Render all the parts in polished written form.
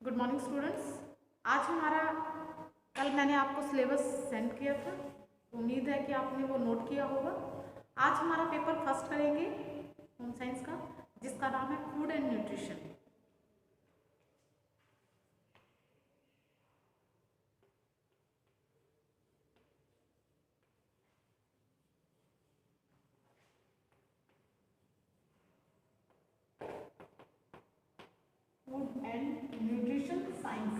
Good morning students. आज हमारा कल मैंने आपको सिलेबस सेंड किया था, उम्मीद है कि आपने वो नोट किया होगा। आज हमारा पेपर फर्स्ट करेंगे होम साइंस का, जिसका नाम है food and nutrition. Food and nutrition science.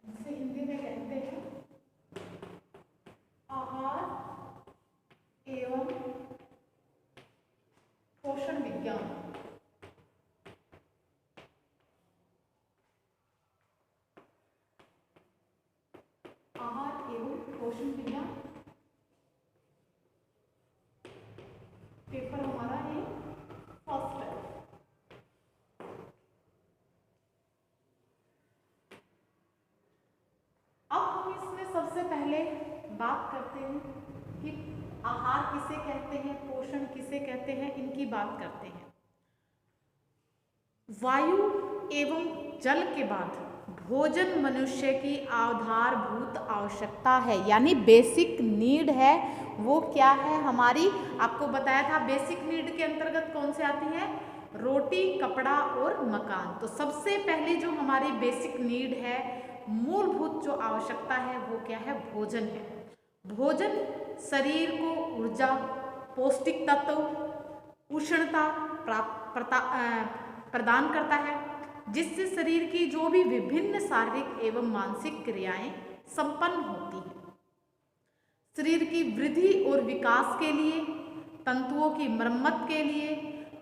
जिसे हिंदी में कहते हैं आहार एवं पोषण विज्ञान। आहार एवं पोषण विज्ञान पेपर हमारा ये फर्स्ट है। अब हम इसमें सबसे पहले बात करते हैं कि आहार किसे कहते हैं, पोषण किसे कहते हैं, इनकी बात करते हैं। वायु एवं जल के बाद भोजन मनुष्य की आधारभूत आवश्यकता है, यानी बेसिक नीड है। वो क्या है हमारी, आपको बताया था बेसिक नीड के अंतर्गत कौन से आती है, रोटी, कपड़ा और मकान। तो सबसे पहले जो हमारी बेसिक नीड है, मूलभूत जो आवश्यकता है, वो क्या है, भोजन है। भोजन शरीर को ऊर्जा, पौष्टिक तत्व, उष्णता प्रदान करता है, जिससे शरीर की जो भी विभिन्न शारीरिक एवं मानसिक क्रियाएं संपन्न होती हैं। शरीर की वृद्धि और विकास के लिए, तंतुओं की मरम्मत के लिए,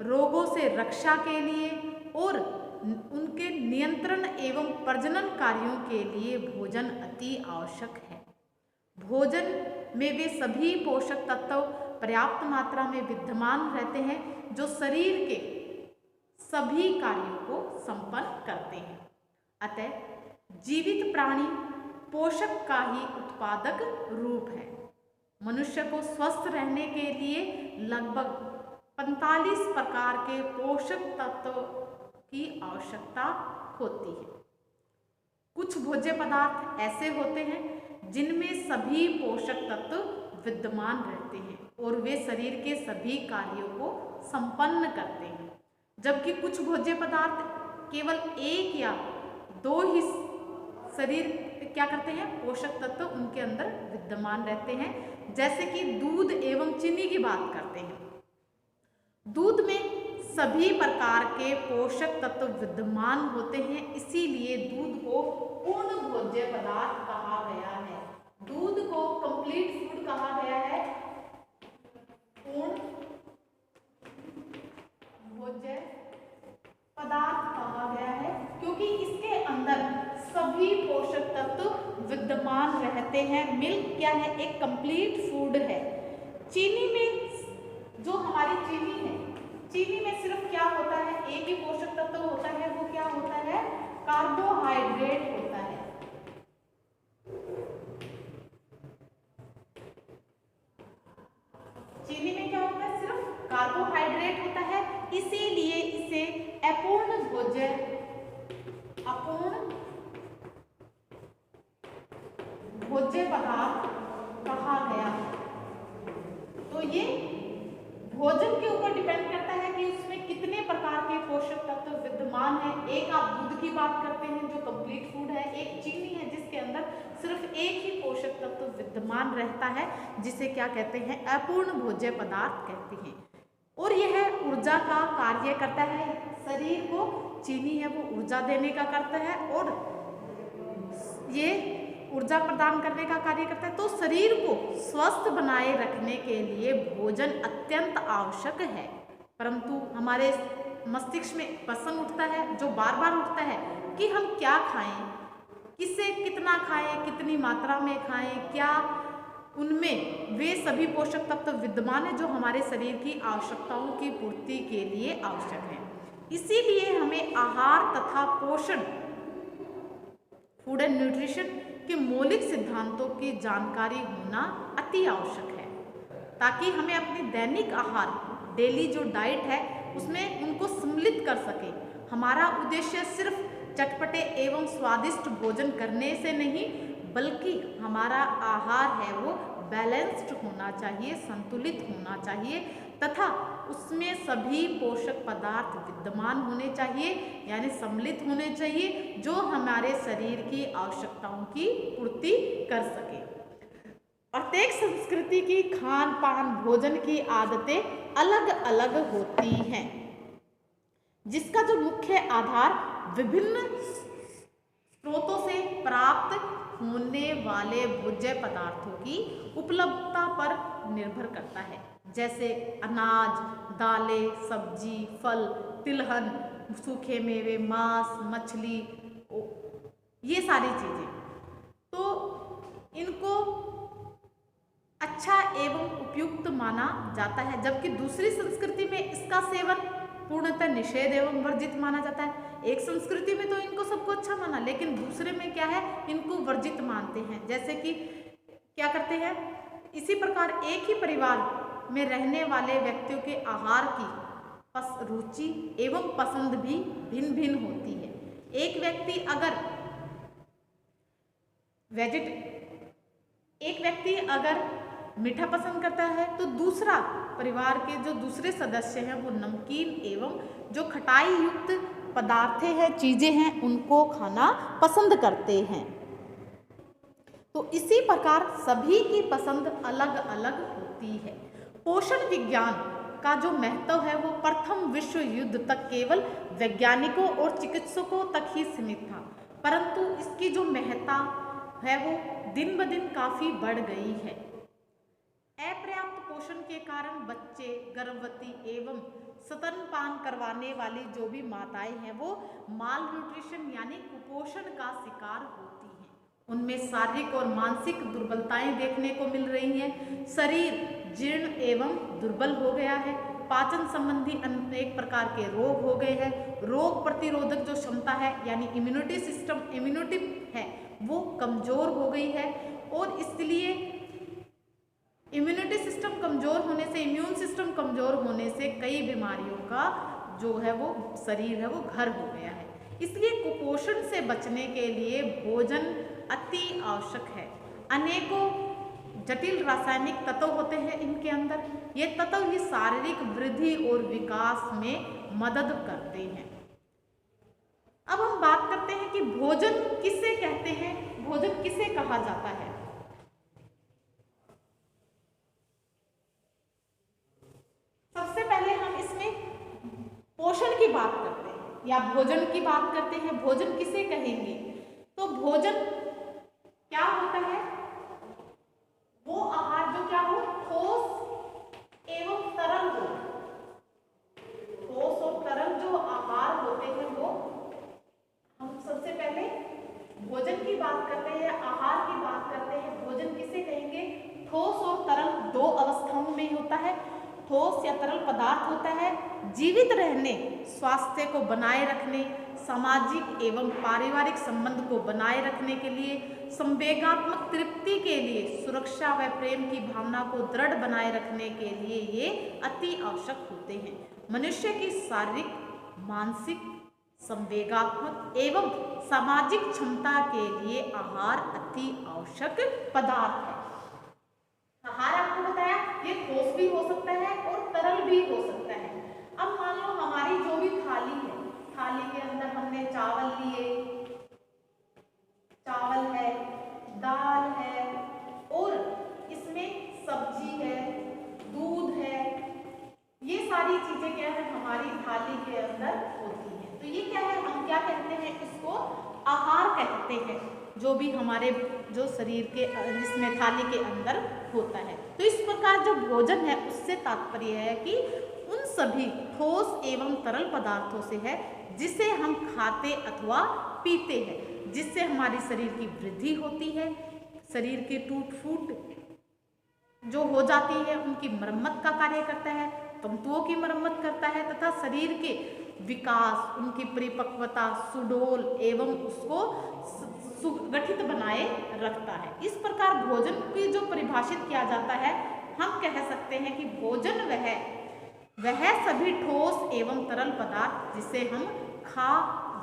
रोगों से रक्षा के लिए और उनके नियंत्रण एवं प्रजनन कार्यों के लिए भोजन अति आवश्यक है। भोजन में वे सभी पोषक तत्व पर्याप्त मात्रा में विद्यमान रहते हैं जो शरीर के सभी कार्यों को संपन्न करते हैं। अतः जीवित प्राणी पोषक का ही उत्पादक रूप है। मनुष्य को स्वस्थ रहने के लिए लगभग 45 प्रकार के पोषक तत्व की आवश्यकता होती है। कुछ भोज्य पदार्थ ऐसे होते हैं जिनमें सभी पोषक तत्व विद्यमान रहते हैं और वे शरीर के सभी कार्यों को संपन्न करते हैं, जबकि कुछ भोज्य पदार्थ केवल एक या दो ही शरीर क्या करते हैं, पोषक तत्व उनके अंदर विद्यमान रहते हैं। जैसे कि दूध एवं चीनी की बात करते हैं। दूध में सभी प्रकार के पोषक तत्व विद्यमान होते हैं, इसीलिए दूध को पूर्ण भोज्य पदार्थ कहा गया है। दूध को कंप्लीट फूड कहा गया है, पूर्ण भोज्य पदार्थ कहा गया है, क्योंकि इसके अंदर सभी पोषक तत्व विद्यमान रहते हैं। मिल्क क्या है, एक कंप्लीट फूड है। चीनी में जो हमारी चीनी है, चीनी में सिर्फ क्या होता है, एक ही पोषक तत्व होता है, वो क्या होता है, कार्बोहाइड्रेट होता है। चीनी में क्या होता है, सिर्फ कार्बोहाइड्रेट होता है, इसीलिए इसे अपूर्ण भोज्य, अपूर्ण भोज्य पदार्थ कहा गया है। तो ये भोजन के ऊपर डिपेंड करता है कि उसमें कितने प्रकार के पोषक तत्व विद्यमान है। एक आप दूध की बात करते हैं जो कंप्लीट फूड है, एक चीनी है जिसके अंदर सिर्फ एक ही पोषक तत्व विद्यमान रहता है, जिसे क्या कहते हैं, अपूर्ण भोज्य पदार्थ कहते हैं। और यह ऊर्जा का कार्य करता है। शरीर को चीनी है वो ऊर्जा देने का करता है और ये ऊर्जा प्रदान करने का कार्य करता है। तो शरीर को स्वस्थ बनाए रखने के लिए भोजन अत्यंत आवश्यक है। परंतु हमारे मस्तिष्क में प्रश्न उठता है, जो बार बार उठता है, कि हम क्या खाएं, किसे कितना खाएं, कितनी मात्रा में खाएं, क्या उनमें वे सभी पोषक तत्व विद्यमान है जो हमारे शरीर की आवश्यकताओं की पूर्ति के लिए आवश्यक है। इसीलिए हमें आहार तथा पोषण, फूड एंड न्यूट्रिशन के मौलिक सिद्धांतों की जानकारी होना अति आवश्यक है, ताकि हमें अपनी दैनिक आहार, डेली जो डाइट है, उसमें उनको सम्मिलित कर सके। हमारा उद्देश्य सिर्फ चटपटे एवं स्वादिष्ट भोजन करने से नहीं, बल्कि हमारा आहार है वो बैलेंस्ड होना चाहिए, संतुलित होना चाहिए तथा उसमें सभी पोषक पदार्थ विद्यमान होने चाहिए, यानी सम्मिलित होने चाहिए, जो हमारे शरीर की आवश्यकताओं की पूर्ति कर सके। प्रत्येक संस्कृति की खान पान भोजन की आदतें अलग अलग होती हैं, जिसका जो मुख्य आधार विभिन्न स्रोतों से प्राप्त होने वाले भोज्य पदार्थों की उपलब्धता पर निर्भर करता है, जैसे अनाज, दालें, सब्जी, फल, तिलहन, सूखे मेवे, मांस, मछली, ये सारी चीजें। तो इनको अच्छा एवं उपयुक्त माना जाता है, जबकि दूसरी संस्कृति में इसका सेवन पूर्णतः निषेध एवं वर्जित माना जाता है। एक संस्कृति में तो इनको सबको अच्छा माना, लेकिन दूसरे में क्या है, इनको वर्जित मानते हैं। जैसे कि क्या करते हैं, इसी प्रकार एक ही परिवार में रहने वाले व्यक्तियों के आहार की रुचि एवं पसंद भी भिन्न भिन्न होती है। एक व्यक्ति अगर मीठा पसंद करता है तो दूसरा परिवार के जो दूसरे सदस्य हैं वो नमकीन एवं जो खटाई युक्त पदार्थ हैं, चीजें हैं, उनको खाना पसंद करते हैं। तो इसी प्रकार सभी की पसंद अलग अलग होती है। पोषण विज्ञान का जो महत्व है वो प्रथम विश्व युद्ध तक केवल वैज्ञानिकों और चिकित्सकों तक ही सीमित था, परंतु इसकी जो महत्ता है वो दिन ब दिन काफी बढ़ गई है। अपर्याप्त पोषण के कारण बच्चे, गर्भवती एवं स्तनपान करवाने वाली जो भी माताएं हैं वो माल न्यूट्रिशन यानी कुपोषण का शिकार होती हैं। उनमें शारीरिक और मानसिक दुर्बलताएं देखने को मिल रही हैं। शरीर जीर्ण एवं दुर्बल हो गया है। पाचन संबंधी अनेक प्रकार के रोग हो गए हैं। रोग प्रतिरोधक जो क्षमता है यानी इम्यूनिटी है वो कमजोर हो गई है, और इसलिए इम्यूनिटी सिस्टम कमजोर होने से, इम्यून सिस्टम कमजोर होने से कई बीमारियों का जो है वो शरीर है वो घर हो गया है। इसलिए कुपोषण से बचने के लिए भोजन अति आवश्यक है। अनेकों जटिल रासायनिक तत्व होते हैं इनके अंदर, ये तत्व ही शारीरिक वृद्धि और विकास में मदद करते हैं। अब हम बात करते हैं कि भोजन किसे कहते हैं, भोजन किसे कहा जाता है। सबसे पहले हम इसमें पोषण की बात करते हैं या भोजन की बात करते हैं। भोजन किसे कहेंगे, तो भोजन क्या होता है, वो आहार जो क्या हो, ठोस एवं तरल हो। ठोस और तरल जो आहार होते हैं वो हम सबसे पहले भोजन की बात करते हैं, आहार की बात करते हैं। भोजन किसे कहेंगे, ठोस और तरल दो अवस्थाओं में होता है। ठोस या तरल पदार्थ होता है जीवित रहने, स्वास्थ्य को बनाए रखने, सामाजिक एवं पारिवारिक संबंध को बनाए रखने के लिए, संवेगात्मक तृप्ति के लिए, सुरक्षा व प्रेम की भावना को दृढ़ बनाए रखने के लिए ये अति आवश्यक होते हैं। मनुष्य की शारीरिक, मानसिक, संवेगात्मक एवं सामाजिक क्षमता के लिए आहार अति आवश्यक पदार्थ है। आहार आपको बताया ये ठोस भी हो सकता है और तरल भी हो सकता है। अब मान लो हमारी जो भी थाली है, थाली के अंदर हमने चावल लिए, चावल है, दाल है और इसमें सब्जी है, दूध है, ये सारी चीजें क्या है हमारी थाली के अंदर होती हैं। तो ये क्या है, हम क्या कहते हैं, इसको आहार कहते हैं, जो भी हमारे जो शरीर के जिसमें थाली के अंदर होता है। तो इस प्रकार जो भोजन है उससे तात्पर्य है कि उन सभी ठोस एवं तरल पदार्थों से है जिसे हम खाते अथवा पीते हैं, जिससे हमारी शरीर की वृद्धि होती है, शरीर की टूट फूट जो हो जाती है उनकी मरम्मत का कार्य करता है, तंतुओं की मरम्मत करता है तथा शरीर के विकास, उनकी परिपक्वता, सुडौल एवं उसको सुगठित बनाए रखता है। इस प्रकार भोजन की जो परिभाषित किया जाता है, हम कह सकते हैं कि भोजन वह वह सभी ठोस एवं तरल पदार्थ जिसे हम खा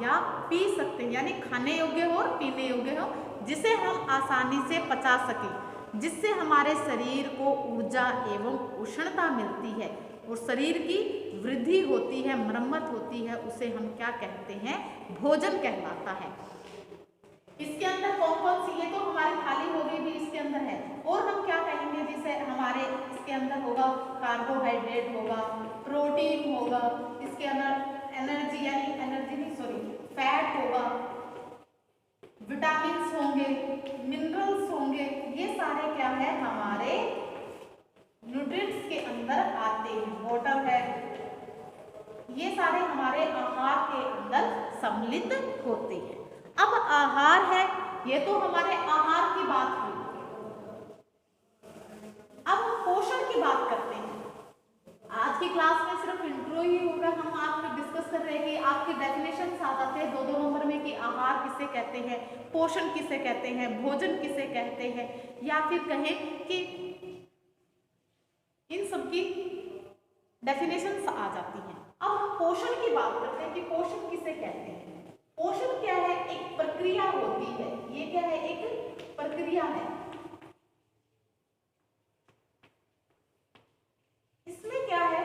या पी सकते हैं, यानी खाने योग्य हो और पीने योग्य हो, जिसे हम आसानी से पचा सकें, जिससे हमारे शरीर को ऊर्जा एवं उष्णता मिलती है और शरीर की वृद्धि होती है, मरम्मत होती है, उसे हम क्या कहते हैं, भोजन कहलाता है। इसके अंदर कौन कौन सी, ये तो हमारे खाली हो गई भी इसके अंदर है, और हम क्या कहेंगे, जिसे हमारे इसके अंदर होगा कार्बोहाइड्रेट होगा, प्रोटीन होगा, इसके अंदर एनर्जी यानी एनर्जी नहीं सॉरी फैट होगा, विटामिन्स होंगे, मिनरल्स होंगे, ये सारे क्या है हमारे न्यूट्रिएंट्स के अंदर आते हैं। वाटर है, ये सारे हमारे आहार के अंदर सम्मिलित होते हैं। अब आहार है, ये तो हमारे आहार की बात हुई। अब हम पोषण की बात करते हैं। आज की क्लास में सिर्फ इंट्रो ही होगा, हम आपसे डिस्कस कर रहे हैं कि आपके डेफिनेशंस आ जाते हैं 2-2 नंबर में कि आहार किसे कहते हैं, पोषण किसे कहते हैं, भोजन किसे कहते हैं, या फिर कहें कि इन सब की डेफिनेशंस आ जाती हैं। अब हम पोषण की बात करते हैं कि पोषण किसे कहते हैं। पोषण क्या है, एक प्रक्रिया होती है, ये क्या है, एक प्रक्रिया है। इसमें क्या है,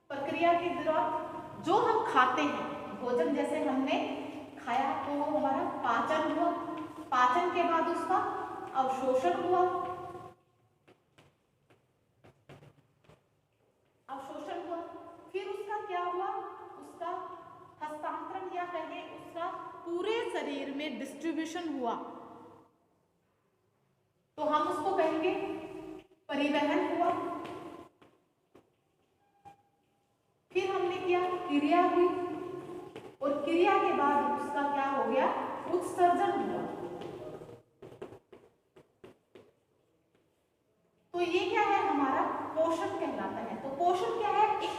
प्रक्रिया के दौरान जो हम खाते हैं भोजन, जैसे हमने खाया तो हमारा पाचन हुआ, पाचन के बाद उसका अवशोषण हुआ, अवशोषण हुआ, फिर उसका क्या हुआ, उसका हस्तांतरण या कहें उसका पूरे शरीर में डिस्ट्रीब्यूशन हुआ, तो हम उसको कहेंगे परिवहन हुआ। फिर हमने क्या, क्रिया हुई, और क्रिया के बाद उसका क्या हो गया, उत्सर्जन हुआ। तो ये क्या है, हमारा पोषण कहलाता है। तो पोषण क्या है, एक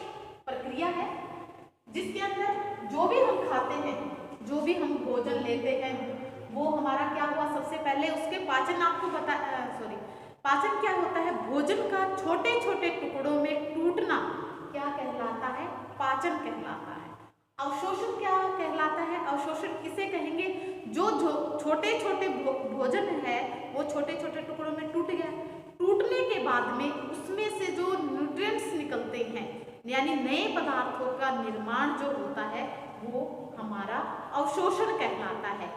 प्रक्रिया है जिसके अंदर जो भी हम खाते हैं, जो भी हम भोजन लेते हैं, वो हमारा क्या हुआ, सबसे पहले उसके पाचन, आपको पता पाचन क्या होता है, भोजन का छोटे छोटे टुकड़ों में टूटना क्या कहलाता है, पाचन कहलाता है। अवशोषण क्या कहलाता है, अवशोषण किसे कहेंगे, जो छोटे छोटे भोजन है वो छोटे छोटे टुकड़ों में टूट गया, टूटने के बाद में उसमें से जो न्यूट्रिएंट्स निकलते हैं, यानी नए पदार्थों का निर्माण जो होता है, वो हमारा अवशोषण कहलाता है।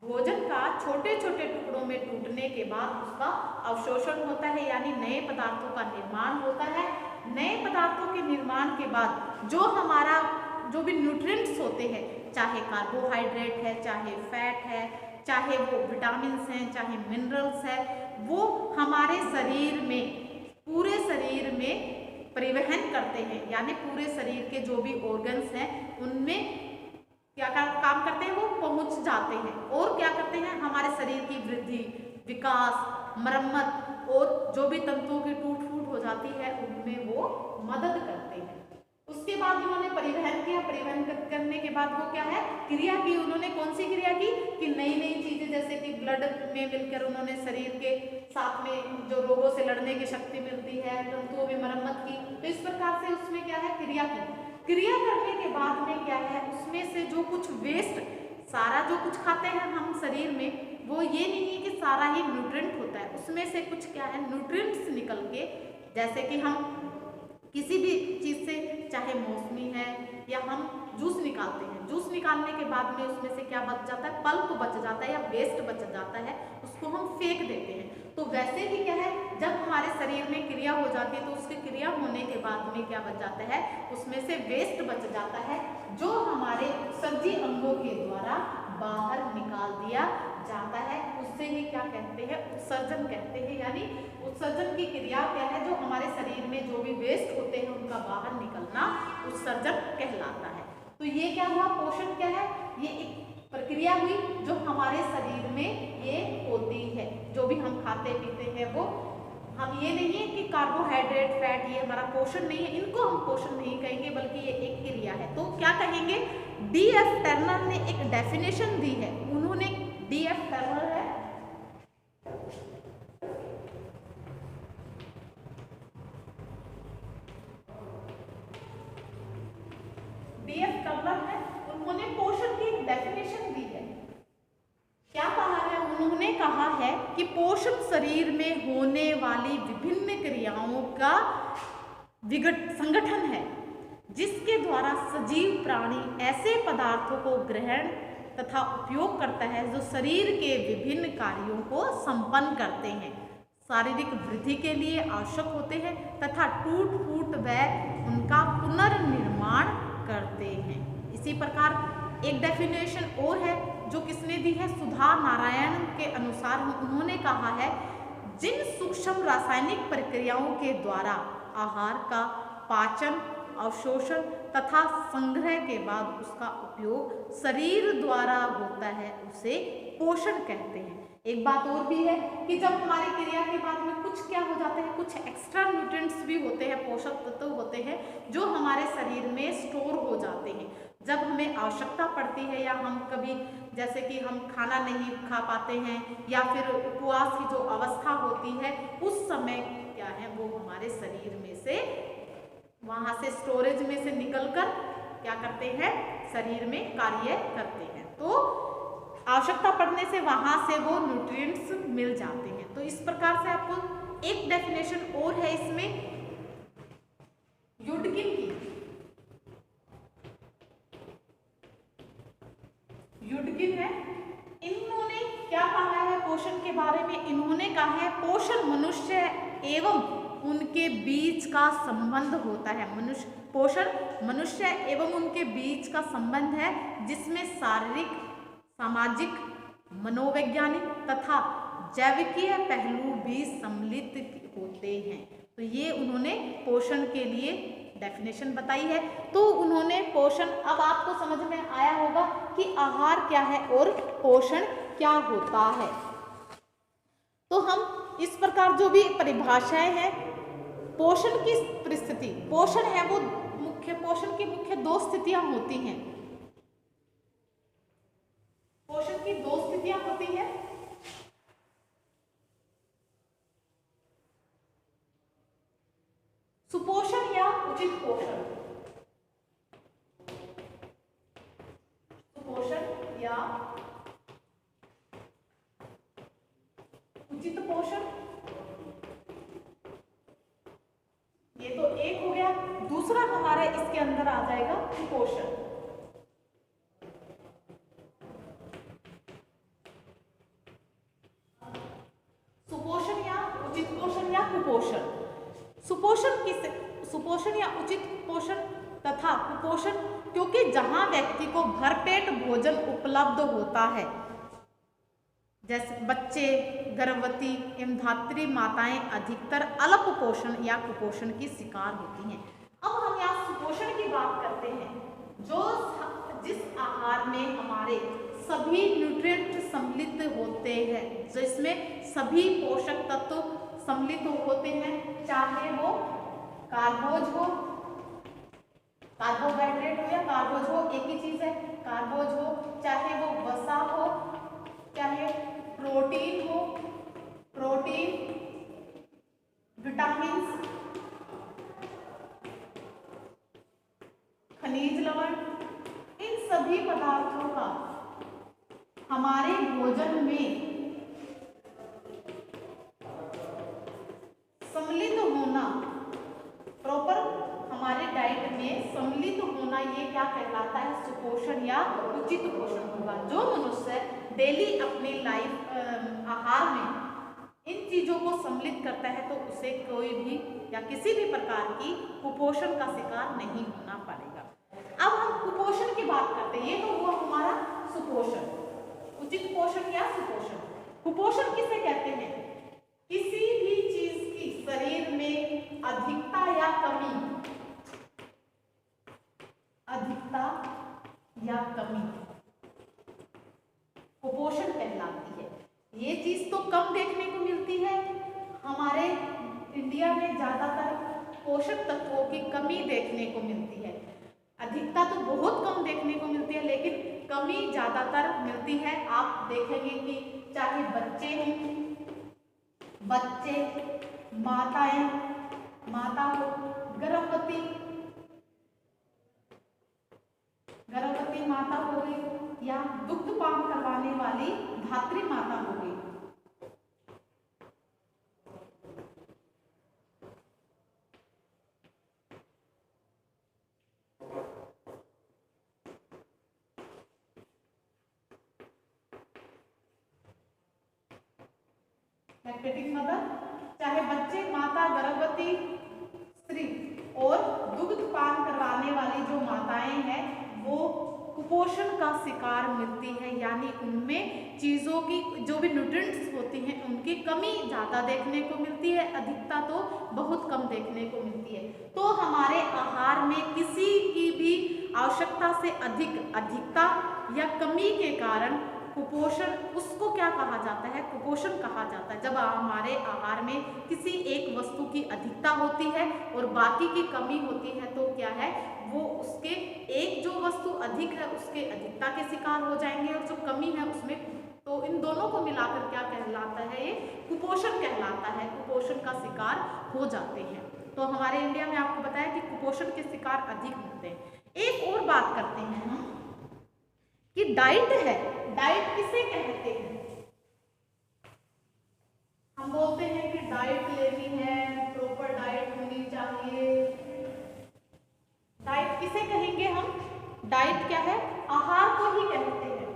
भोजन का छोटे छोटे टुकड़ों में टूटने के बाद उसका अवशोषण होता है, यानी नए पदार्थों का निर्माण होता है। नए पदार्थों के निर्माण के बाद जो हमारा जो भी न्यूट्रिएंट्स होते हैं, चाहे कार्बोहाइड्रेट है, चाहे फैट है, चाहे वो विटामिन्स हैं, चाहे मिनरल्स है, वो हमारे शरीर में, पूरे शरीर में परिवहन करते हैं, यानी पूरे शरीर के जो भी ऑर्गन्स हैं उनमें क्या काम करते हैं, वो पहुंच जाते हैं, और क्या करते हैं, हमारे शरीर की वृद्धि, विकास, मरम्मत, और जो भी तंतुओं की टूट फूट हो जाती है उनमें वो मदद करते हैं। उसके बाद उन्होंने परिवहन किया, परिवहन करने के बाद वो क्या है, क्रिया की। उन्होंने कौन सी क्रिया की कि नई नई चीजें, जैसे कि ब्लड में मिलकर उन्होंने शरीर के साथ में जो रोगों से लड़ने की शक्ति मिलती है, तंतुओं में मरम्मत की। तो इस प्रकार से उसमें क्या है, क्रिया की। क्रिया करने के बाद में क्या है, उसमें से जो कुछ वेस्ट, सारा जो कुछ खाते हैं हम शरीर में, वो ये नहीं है कि सारा ही न्यूट्रिएंट होता है, उसमें से कुछ क्या है, न्यूट्रिएंट्स निकल के, जैसे कि हम किसी भी चीज़ से, चाहे मौसमी है या हम जूस निकालते हैं, जूस निकालने के बाद में उसमें से क्या बच जाता है, पल्प बच जाता है या वेस्ट बच जाता है, उसको हम फेंक देते हैं। तो वैसे ही क्या है, जब हमारे शरीर में क्रिया हो जाती है तो उसकी क्रिया होने के बाद में क्या बच जाता है, उसमें से वेस्ट बच जाता है, जो हमारे उत्सर्जी अंगों के द्वारा बाहर निकाल दिया जाता है। उससे ही क्या कहते हैं, उत्सर्जन कहते हैं। यानी उत्सर्जन की क्रिया क्या है, जो हमारे शरीर में जो भी वेस्ट होते हैं उनका बाहर निकलना उत्सर्जन कहलाता है। तो ये क्या हुआ, पोषण क्या है, ये एक प्रक्रिया हुई जो हमारे शरीर में ये होती है। जो भी हम खाते पीते हैं वो, हम ये नहीं है कि कार्बोहाइड्रेट, फैट, ये हमारा पोषण नहीं है, इनको हम पोषण नहीं कहेंगे, बल्कि ये एक क्रिया है। तो क्या कहेंगे, D.F. टर्नर ने एक डेफिनेशन दी है। उन्होंने, D.F. टर्नर है, पोषण शरीर में होने वाली विभिन्न क्रियाओं का संगठन है जिसके द्वारा सजीव प्राणी ऐसे पदार्थों को ग्रहण तथा उपयोग करता है जो शरीर के विभिन्न कार्यों को संपन्न करते हैं, शारीरिक वृद्धि के लिए आवश्यक होते हैं तथा टूट फूट व उनका पुनर्निर्माण करते हैं। इसी प्रकार एक डेफिनेशन और है जो किसने दी है, सुधा नारायण के अनुसार उन्होंने कहा है, जिन सूक्ष्म रासायनिक प्रक्रियाओं के द्वारा आहार का पाचन, अवशोषण तथा संग्रह के बाद उसका उपयोग शरीर द्वारा होता है उसे पोषण कहते हैं। एक बात और भी है कि जब हमारी क्रिया के बाद में कुछ क्या हो जाते हैं, कुछ एक्स्ट्रा न्यूट्रिएंट्स भी होते हैं, पोषक तत्व होते हैं जो हमारे शरीर में स्टोर हो जाते हैं। जब हमें आवश्यकता पड़ती है या हम कभी जैसे कि हम खाना नहीं खा पाते हैं या फिर उपवास की जो अवस्था होती है उस समय क्या है वो हमारे शरीर में से वहाँ से स्टोरेज में से निकलकर क्या करते हैं, शरीर में कार्य करते हैं। तो आवश्यकता पड़ने से वहाँ से वो न्यूट्रिएंट्स मिल जाते हैं। तो इस प्रकार से आपको एक डेफिनेशन और है इसमें यूडकिन की। यूडकिन है, इन्होंने क्या कहा है पोषण के बारे में, इन्होंने कहा है पोषण मनुष्य एवं उनके बीच का संबंध होता है। पोषण मनुष्य एवं उनके बीच का संबंध है जिसमें शारीरिक, सामाजिक, मनोवैज्ञानिक तथा जैविकीय पहलू भी सम्मिलित होते हैं। तो ये उन्होंने पोषण के लिए डेफिनेशन बताई है। तो उन्होंने पोषण, अब आपको समझ में आया होगा कि आहार क्या है और पोषण क्या होता है। तो हम इस प्रकार जो भी परिभाषाएं हैं पोषण की परिस्थिति, पोषण है वो मुख्य, पोषण की मुख्य दो स्थितियां होती हैं। पोषण की दो स्थितियां होती हैं, सुपोषण या उचित पोषण। सुपोषण या उचित पोषण, ये तो एक हो गया। दूसरा हमारे इसके अंदर आ जाएगा कुपोषण। सुपोषण या उचित पोषण या कुपोषण। सुपोषण या उचित पोषण तथा कुपोषण, क्योंकि जहां व्यक्ति को भरपेट भोजन उपलब्ध होता है, जैसे बच्चे, गर्भवती एवं धात्री माताएं अधिकतर अल्प पोषण या कुपोषण की शिकार होती हैं। अब हम यहाँ सुपोषण की बात करते हैं, जो जिस आहार में हमारे सभी न्यूट्रिएंट सम्मिलित होते हैं, जिसमें सभी पोषक तत्व सम्मिलित होते हैं, चाहे वो कार्बोज हो, कार्बोहाइड्रेट हो या कार्बोज हो, एक ही चीज है, कार्बोज हो, चाहे वो वसा हो, चाहे प्रोटीन हो, प्रोटीन, विटामिन्स, खनिज लवण, इन सभी पदार्थों का हमारे भोजन में सम्मिलित होना, प्रॉपर हमारे डाइट में सम्मिलित होना, ये क्या कहलाता है, सुपोषण या उचित पोषण होगा। जो मनुष्य डेली अपनी लाइफ आहार में इन चीजों को सम्मिलित करता है तो उसे कोई भी या किसी भी प्रकार की कुपोषण का शिकार नहीं होना पड़ेगा। अब हम कुपोषण की बात करते हैं, ये तो हुआ हमारा सुपोषण, उचित पोषण या सुपोषण। कुपोषण किसे कहते हैं, किसी भी चीज की शरीर में अधिकता या कमी, अधिकता या कमी कुपोषण कहलाती है। ये चीज तो कम देखने को मिलती है, हमारे इंडिया में ज्यादातर पोषक तत्वों की कमी देखने को मिलती है। अधिकता तो बहुत कम देखने को मिलती है, लेकिन कमी ज्यादातर मिलती है। आप देखेंगे कि चाहे बच्चे हों, बच्चे, माताएं, माता हो, गर्भवती माता हो गई या दुग्धपान करवाने वाली धात्री माता हो गई, लैक्टेटिंग मदर, चाहे बच्चे, माता, गर्भवती स्त्री और दुग्ध पान करवाने वाली जो माताएं हैं वो कुपोषण का शिकार मिलती है, यानी उनमें चीज़ों की जो भी न्यूट्रिएंट्स होती हैं उनकी कमी ज़्यादा देखने को मिलती है, अधिकता तो बहुत कम देखने को मिलती है। तो हमारे आहार में किसी की भी आवश्यकता से अधिकता या कमी के कारण कुपोषण, उसको क्या कहा जाता है, कुपोषण कहा जाता है। जब हमारे आहार में किसी एक वस्तु की अधिकता होती है और बाकी की कमी होती है तो क्या है, वो उसके एक जो वस्तु अधिक है उसके अधिकता के शिकार हो जाएंगे और जो कमी है उसमें, तो इन दोनों को मिलाकर क्या कहलाता है, ये कुपोषण कहलाता है, कुपोषण का शिकार हो जाते हैं। तो हमारे इंडिया में आपको बताया कि कुपोषण के शिकार अधिक होते हैं। एक और बात करते हैं हम कि डाइट है, डाइट किसे कहते हैं। हम बोलते हैं कि डाइट लेनी है, प्रॉपर डाइट होनी चाहिए। डाइट किसे कहेंगे हम, डाइट क्या है, आहार को ही कहते हैं।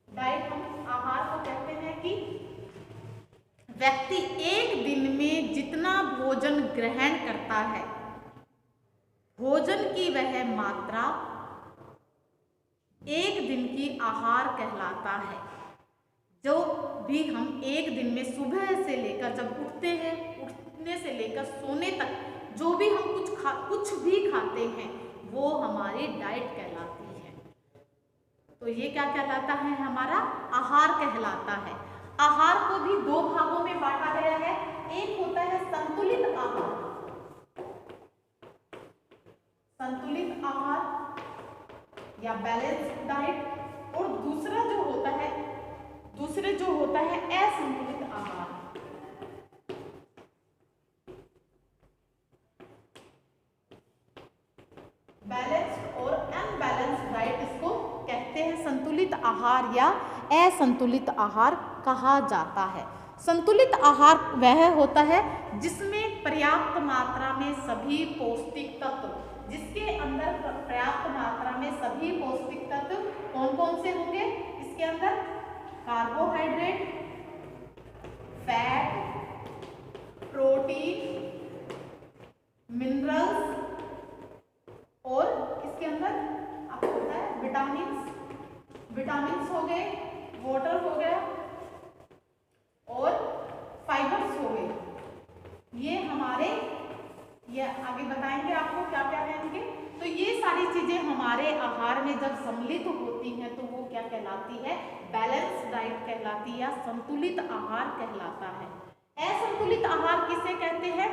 डाइट हम आहार को कहते हैं कि व्यक्ति एक दिन में जितना भोजन ग्रहण करता है, भोजन की वह मात्रा एक दिन की आहार कहलाता है। जो भी हम एक दिन में सुबह से लेकर जब उठते हैं, उठने से लेकर सोने तक जो भी हम कुछ भी खाते हैं वो हमारी डाइट कहलाती है। तो ये क्या कहलाता है, हमारा आहार कहलाता है। आहार को भी दो भागों में बांटा गया है। एक होता है संतुलित आहार, संतुलित आहार या बैलेंस्ड डाइट, और दूसरे जो होता है असंतुलित आहार। बैलेंस्ड और अनबैलेंस्ड डाइट इसको कहते हैं, संतुलित आहार या असंतुलित आहार कहा जाता है। संतुलित आहार वह होता है जिसमें पर्याप्त मात्रा में सभी पौष्टिक तत्व, जिसके अंदर पर्याप्त मात्रा में सभी पौष्टिक तत्व कौन कौन से होंगे, इसके अंदर कार्बोहाइड्रेट, फैट, प्रोटीन, मिनरल्स और इसके अंदर आपको पता है विटामिन्स हो गए, वाटर हो गया और फाइबर्स हो गए। ये हमारे, ये आगे बताएंगे आपको क्या क्या रहेंगे। तो ये सारी चीजें हमारे आहार में जब सम्मिलित होती हैं तो वो क्या कहलाती है, बैलेंस डाइट कहलाती है या संतुलित आहार कहलाता है। असंतुलित आहार किसे कहते हैं,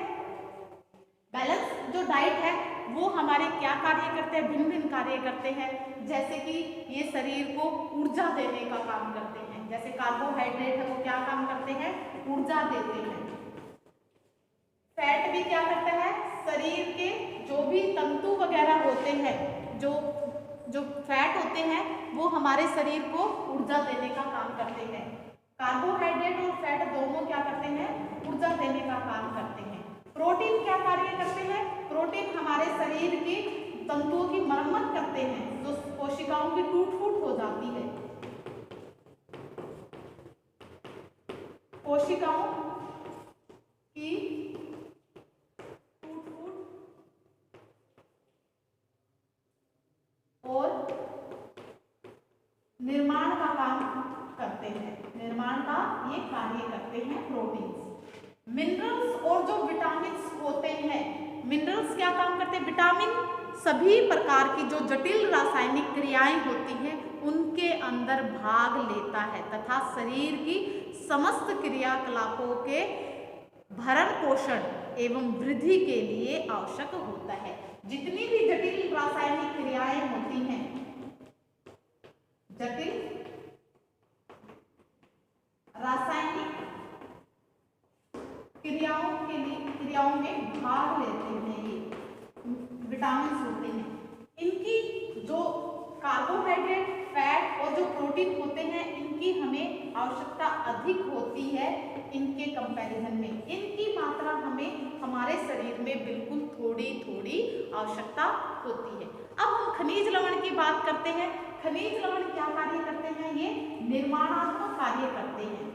बैलेंस जो डाइट है वो हमारे क्या कार्य करते हैं, भिन्न भिन्न कार्य करते हैं। जैसे कि ये शरीर को ऊर्जा देने का काम करते हैं, जैसे कार्बोहाइड्रेट है वो क्या काम करते हैं, ऊर्जा देते हैं। फैट भी क्या करता है, शरीर के जो भी तंतु वगैरह होते हैं, जो फैट होते हैं वो हमारे शरीर को ऊर्जा देने का काम करते हैं। कार्बोहाइड्रेट और फैट दोनों क्या करते हैं, ऊर्जा देने का काम करते हैं। प्रोटीन क्या कार्य करते हैं, प्रोटीन हमारे शरीर की तंतुओं की मरम्मत करते हैं, जो कोशिकाओं की टूट फूट हो जाती है, कोशिकाओं की टूट फूट और निर्माण का काम करते हैं, निर्माण का ये कार्य करते हैं प्रोटीन्स। मिनरल्स और जो विटामिन्स होते हैं, मिनरल्स क्या काम करते हैं, विटामिन सभी प्रकार की जो जटिल रासायनिक क्रियाएं होती हैं उनके अंदर भाग लेता है तथा शरीर की समस्त क्रियाकलापों के भरण पोषण एवं वृद्धि के लिए आवश्यक होता है। जितनी भी जटिल रासायनिक क्रियाएं होती हैं, जटिल रासायनिक क्रियाओं में भाग लेते हैं ये विटामिन होते हैं। इनकी जो कार्बोहाइड्रेट, फैट और जो प्रोटीन होते हैं इनकी हमें आवश्यकता अधिक होती है इनके कंपैरिजन में। इनकी मात्रा हमें हमारे शरीर में बिल्कुल थोड़ी थोड़ी आवश्यकता होती है। अब हम खनिज लवण की बात करते हैं। खनिज लवण क्या कार्य करते हैं, ये निर्माणात्मक कार्य करते हैं।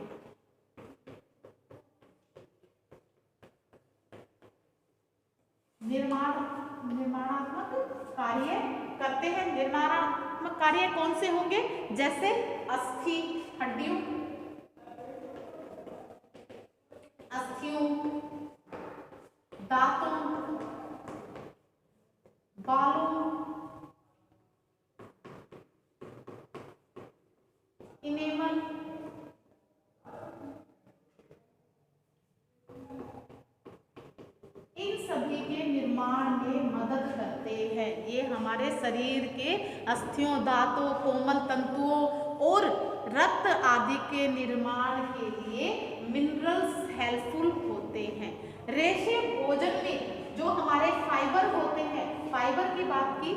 निर्माणात्मक कार्य करते हैं। निर्माणात्मक कार्य कौन से होंगे? जैसे अस्थि, हड्डियों, अस्थियों, दांतों, बालों, इनेमल, इन सभी के निर्माण में मदद करते हैं। ये हमारे शरीर के अस्थियों, दांतों, कोमल तंतुओं और रक्त आदि के निर्माण के लिए मिनरल्स हेल्पफुल होते हैं। रेशे भोजन में जो हमारे फाइबर होते हैं, फाइबर की बात की,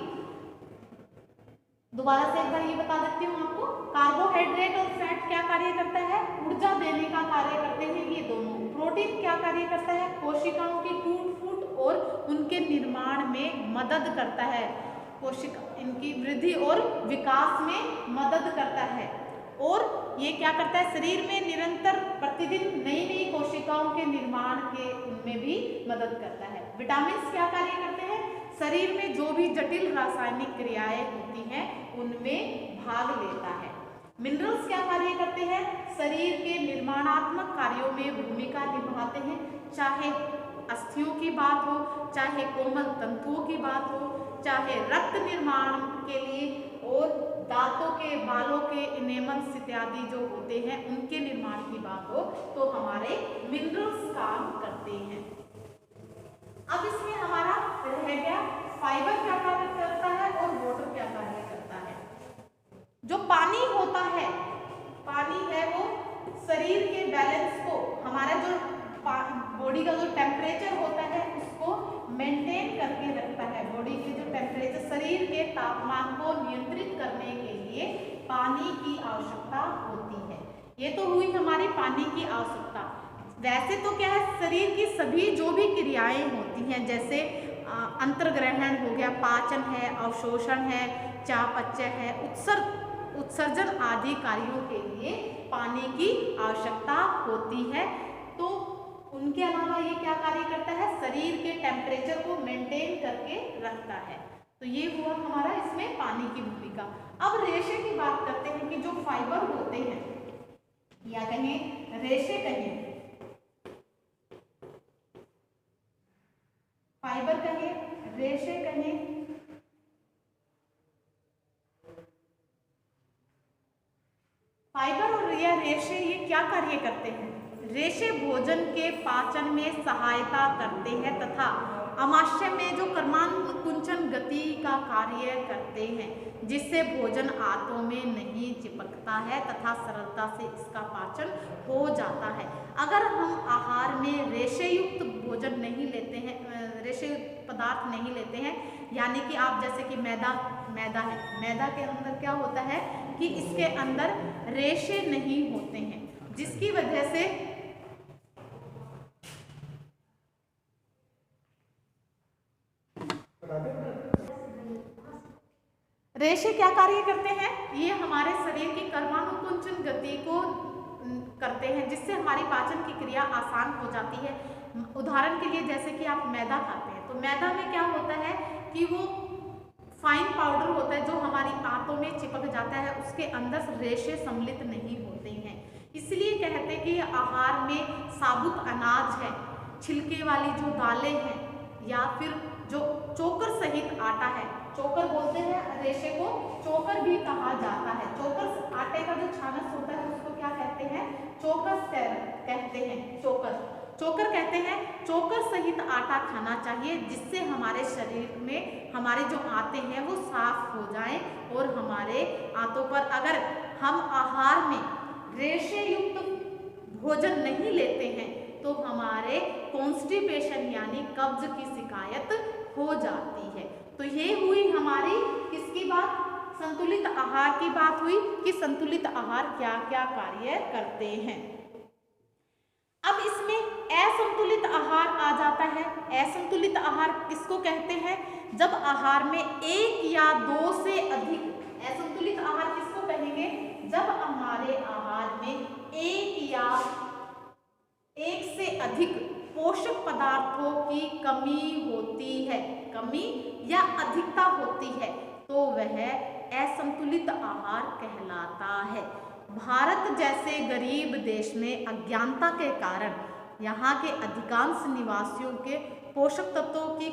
दोबारा से एक बार ये बता देती हूँ आपको। कार्बोहाइड्रेट और फैट क्या कार्य करता है? ऊर्जा देने का कार्य करते हैं ये दोनों। प्रोटीन क्या कार्य करता है? कोशिकाओं की टूट फूट और उनके निर्माण में मदद करता है, कोशिका इनकी वृद्धि और विकास में मदद करता है। और ये क्या करता है? शरीर में निरंतर प्रतिदिन नई नई कोशिकाओं के निर्माण के उनमें भी मदद करता है। विटामिन क्या कार्य करते हैं? शरीर में जो भी जटिल रासायनिक क्रियाएं होती हैं उनमें भाग लेता है। मिनरल्स क्या कार्य करते हैं? शरीर के निर्माणात्मक कार्यों में भूमिका निभाते हैं। चाहे अस्थियों की बात हो, चाहे कोमल तंतुओं की बात हो, चाहे रक्त निर्माण के लिए और दांतों के, बालों के इनेमल्स इत्यादि जो होते हैं उनके निर्माण की बात हो, तो हमारे मिनरल्स काम करते हैं। अब इसमें हमारा रह गया फाइबर क्या कार्य करता है और वाटर क्या कार्य करता है। जो पानी होता है, पानी है वो शरीर के बैलेंस को, हमारा जो बॉडी का जो टेम्परेचर होता है उसको मेंटेन करके रखता है। बॉडी के जो टेम्परेचर, शरीर के तापमान को नियंत्रित करने के लिए पानी की आवश्यकता होती है। ये तो हुई हमारी पानी की आवश्यकता। वैसे तो क्या है, शरीर की सभी जो भी क्रियाएं होती हैं, जैसे अंतर्ग्रहण हो गया, पाचन है, अवशोषण है, चयापचय है, उत्सर्जन आदि कार्यों के लिए पानी की आवश्यकता होती है। तो उनके अलावा ये क्या कार्य करता है? शरीर के टेम्परेचर को मेंटेन करके रखता है। तो ये हुआ हमारा इसमें पानी की भूमिका। अब रेशे की बात करते हैं कि जो फाइबर होते हैं, या कहें रेशे, कहें फाइबर, कहें रेशे, कहें फाइबर और या रेशे, ये क्या कार्य करते हैं? रेशे भोजन के पाचन में सहायता करते हैं तथा आमाशय में जो कर्मानुकुंचन गति का कार्य करते हैं, जिससे भोजन आंतों में नहीं चिपकता है तथा सरलता से इसका पाचन हो जाता है। अगर हम आहार में रेशेयुक्त भोजन नहीं लेते हैं, रेशेयुक्त पदार्थ नहीं लेते हैं, यानी कि आप जैसे कि मैदा है, मैदा के अंदर क्या होता है कि इसके अंदर रेशे नहीं होते हैं, जिसकी वजह से रेशे क्या कार्य करते हैं? ये हमारे शरीर की कर्मानुकुंचन गति को करते हैं, जिससे हमारी पाचन की क्रिया आसान हो जाती है। उदाहरण के लिए जैसे कि आप मैदा खाते हैं, तो मैदा में क्या होता है कि वो फाइन पाउडर होता है जो हमारी आंतों में चिपक जाता है, उसके अंदर रेशे सम्मिलित नहीं होते हैं। इसलिए कहते हैं कि आहार में साबुत अनाज है, छिलके वाली जो दालें हैं, या फिर जो चोकर सहित आटा है, चोकर बोलते हैं रेशे को, चोकर भी कहा जाता है। चोकर आटे का जो छानस होता है उसको क्या कहते हैं? चोकर कहते हैं। चोकर कहते हैं। चोकर सहित आटा खाना चाहिए, जिससे हमारे शरीर में हमारे जो आंतें हैं वो साफ हो जाएं, और हमारे आंतों पर अगर हम आहार में रेशे युक्त भोजन नहीं लेते हैं तो हमारे कॉन्स्टिपेशन यानी कब्ज की शिकायत हो जाती है। तो ये हुई हमारी किसकी बात? संतुलित आहार की बात हुई कि संतुलित आहार क्या क्या कार्य करते हैं। अब इसमें असंतुलित आहार आ जाता है। असंतुलित आहार किसको कहते हैं? जब आहार में एक या दो से अधिक, असंतुलित आहार किसको कहेंगे? जब हमारे आहार में एक से अधिक पोषक पदार्थों की कमी होती है, कमी या अधिकता होती है, तो वह असंतुलित आहार कहलाता है। भारत जैसे गरीब देश में अज्ञानता के कारण यहाँ के अधिकांश निवासियों के पोषक तत्वों की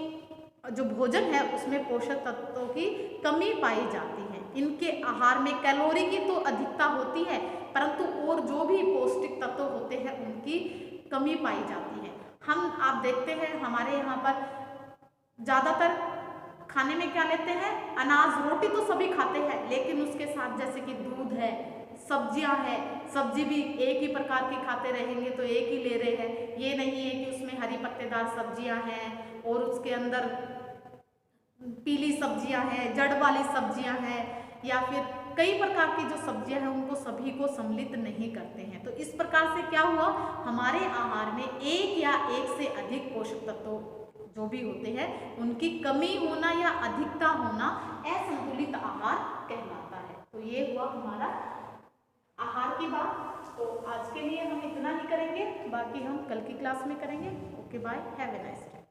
जो भोजन है उसमें पोषक तत्वों की कमी पाई जाती है। इनके आहार में कैलोरी की तो अधिकता होती है, परंतु और जो भी पौष्टिक तत्व होते हैं उनकी कमी पाई जाती है। आप देखते हैं हमारे यहाँ पर ज़्यादातर खाने में क्या लेते हैं, अनाज, रोटी तो सभी खाते हैं, लेकिन उसके साथ जैसे कि दूध है, सब्जियां हैं, सब्जी भी एक ही प्रकार की खाते रहेंगे तो एक ही ले रहे हैं। ये नहीं है कि उसमें हरी पत्तेदार सब्जियां हैं और उसके अंदर पीली सब्जियां हैं, जड़ वाली सब्जियां हैं, या फिर कई प्रकार की जो सब्जियां हैं उनको सभी को सम्मिलित नहीं करते हैं। तो इस प्रकार से क्या हुआ, हमारे आहार में एक या एक से अधिक पोषक तत्व जो भी होते हैं उनकी कमी होना या अधिकता होना असंतुलित आहार कहलाता है। तो ये हुआ हमारा आहार की बात। तो आज के लिए हम इतना ही करेंगे, बाकी हम कल की क्लास में करेंगे। Okay bye, have a nice day.